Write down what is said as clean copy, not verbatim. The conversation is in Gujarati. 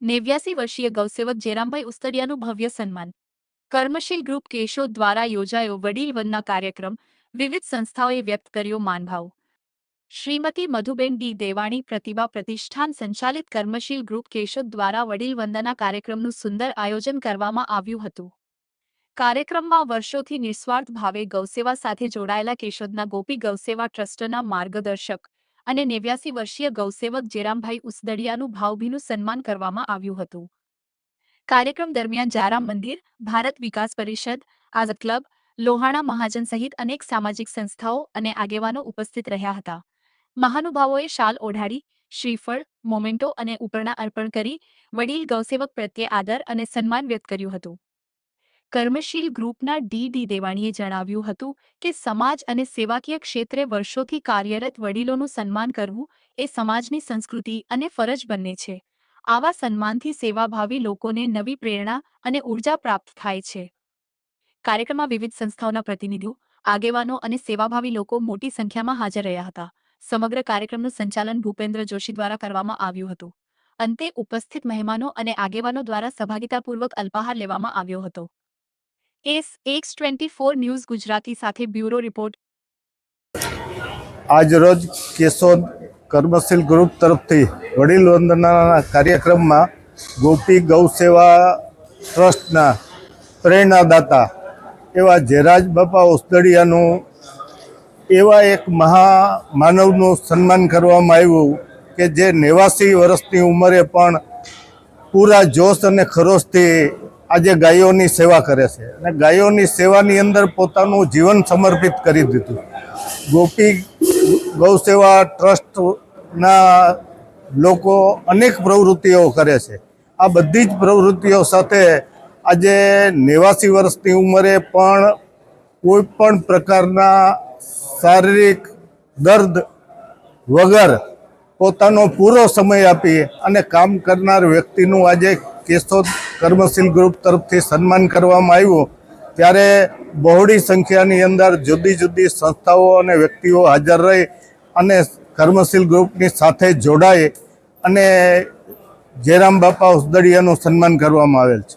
89 વર્ષીય ગૌસેવક જેરામભાઈ ઉસ્તડિયાનું ભવ્ય સન્માન કર્મશીલ ગ્રુપ કેશોદ દ્વારા યોજાયો વડીલ વંદના કાર્યક્રમ વિવિધ સંસ્થાઓએ વ્યક્ત કર્યો માનભાવ શ્રીમતી મધુબેન ડી દેવાણી પ્રતિભા પ્રતિષ્ઠાન સંચાલિત કર્મશીલ ગ્રુપ કેશોદ દ્વારા વડીલ વંદના કાર્યક્રમનું સુંદર આયોજન કરવામાં આવ્યું હતું। કાર્યક્રમમાં વર્ષોથી નિસ્વાર્થ ભાવે ગૌસેવા સાથે જોડાયેલા કેશોદના ગોપી ગૌસેવા ટ્રસ્ટના માર્ગદર્શક અને 89 વર્ષીય ગૌસેવક જેરામભાઈ ઉસ્દડિયાનું ભાવભીનું સન્માન કરવામાં આવ્યું હતું। કાર્યક્રમ દરમિયાન જારામ મંદિર, ભારત વિકાસ પરિષદ, આઝાદ ક્લબ, લોહાણા મહાજન સહિત અનેક સામાજિક સંસ્થાઓ અને આગેવાનો ઉપસ્થિત રહ્યા હતા। મહાનુભાવોએ શાલ ઓઢાડી, શ્રીફળ, મોમેન્ટો અને ઉપરણા અર્પણ કરી વડીલ ગૌસેવક પ્રત્યે આદર અને સન્માન વ્યક્ત કર્યું હતું। કર્મશીલ ગ્રુપના ડી દેવાણીએ જણાવ્યું હતું કે સમાજ અને સેવાકીય ક્ષેત્રે વર્ષોથી કાર્યરત વડીલોનું સન્માન કરવું એ સમાજની સંસ્કૃતિ અને ફરજ બંને છે। આવા સન્માનથી સેવાભાવી લોકોને નવી પ્રેરણા અને ઉર્જા પ્રાપ્ત થાય છે। કાર્યક્રમમાં વિવિધ સંસ્થાઓના પ્રતિનિધિઓ, આગેવાનો અને સેવાભાવી લોકો મોટી સંખ્યામાં હાજર રહ્યા હતા। સમગ્ર કાર્યક્રમનું સંચાલન ભૂપેન્દ્ર જોશી દ્વારા કરવામાં આવ્યું હતું। અંતે ઉપસ્થિત મહેમાનો અને આગેવાનો દ્વારા સહભાગિતાપૂર્વક અલ્પાહાર લેવામાં આવ્યો હતો। X24 ન્યૂઝ ગુજરાતી સાથે બ્યુરો રિપોર્ટ। આજ રોજ કેશોદ કર્મશીલ ગ્રુપ તરફથી વડીલ વંદના કાર્યક્રમમાં ગોપી ગૌસેવા ટ્રસ્ટના પ્રેરણાદાતા એવા જેરાજ બાપા ઉસ્દડિયાનું એવા એક મહામાનવનું સન્માન કરવામાં આવ્યું કે જે 89 વર્ષની ઉંમરે પણ પૂરા જોશ અને ખરોશથી આજે ગાયોની સેવા કરે છે અને ગાયોની સેવાની અંદર પોતાનું જીવન સમર્પિત કરી દીધું। ગોપી ગૌસેવા ટ્રસ્ટના લોકો અનેક પ્રવૃત્તિઓ કરે છે। આ બધી જ પ્રવૃત્તિઓ સાથે આજે 89 વર્ષની ઉંમરે પણ કોઈ પણ પ્રકારના શારીરિક દર્દ વગર પોતાનો પૂરો સમય આપી અને કામ કરનાર વ્યક્તિનું આજે કેશોદ કર્મશીલ ગ્રુપ તરફથી સન્માન કરવામાં આવ્યું। ત્યારે બહોળી સંખ્યાની અંદર જુદી જુદી સંસ્થાઓ અને વ્યક્તિઓ હાજર રહી અને કર્મશીલ ગ્રુપની સાથે જોડાઈ અને જેરામ બાપા ઉસ્દડિયાનું સન્માન કરવામાં આવેલ છે।